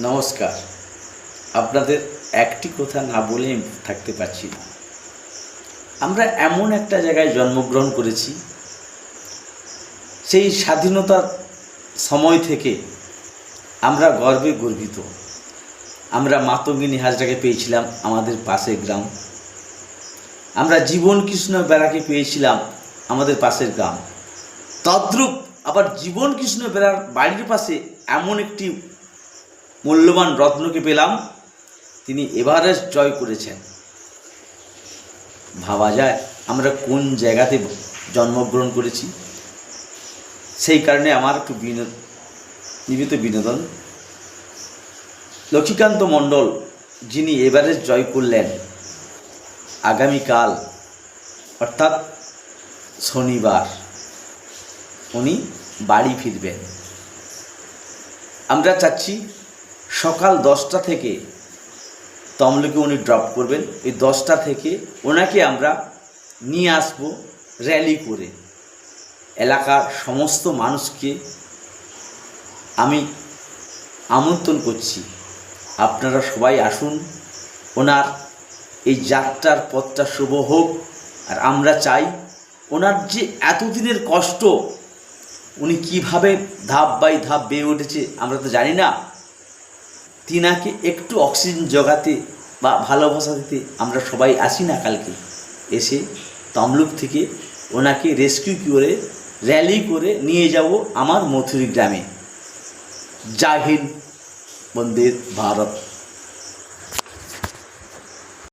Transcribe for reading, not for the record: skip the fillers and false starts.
নমস্কার। আপনাদের একটি কথা না বলে থাকতে পারছি না। আমরা এমন একটা জায়গায় জন্মগ্রহণ করেছি, সেই স্বাধীনতার সময় থেকে আমরা গর্বে গর্বিত। আমরা মাতঙ্গিনী হাজরাকে পেয়েছিলাম আমাদের পাশের গ্রাম, আমরা জীবন কৃষ্ণ বেরাকে পেয়েছিলাম আমাদের পাশের গ্রাম। তদ্রূপ আবার জীবন কৃষ্ণ বেরার বাড়ির পাশে এমন একটি মূল্যবান রত্নকে পেলাম, তিনি এভারেস্ট জয় করেছেন। ভাবা যায় আমরা কোন জায়গাতে জন্মগ্রহণ করেছি। সেই কারণে আমার একটু নিবিত বিনোদন, লক্ষ্মীকান্ত মণ্ডল যিনি এভারেস্ট জয় করলেন, আগামীকাল অর্থাৎ শনিবার উনি বাড়ি ফিরবেন। আমরা চাচ্ছি সকাল 10টা থেকে তমলুকে উনি ড্রপ করবেন। এই 10টা থেকে ওনাকে আমরা নিয়ে আসব র্যালি করে। এলাকার সমস্ত মানুষকে আমি আমন্ত্রণ করছি, আপনারা সবাই আসুন, ওনার এই যাত্রার পথটা শুভ হোক। আর আমরা চাই ওনার যে এতদিনের কষ্ট, উনি কিভাবে ধাপ বাই ধাপ বেয়ে উঠেছে আমরা তো জানি না, তিনাকে একটু অক্সিজেন জোগাতে বা ভালোবাসা দিতে আমরা সবাই আসি না কালকে এসে তমলুক থেকে ওনাকে রেস্কিউ করে র্যালি করে নিয়ে যাব আমার মথুরি গ্রামে। জয় হিন্দ, বন্দে ভারত।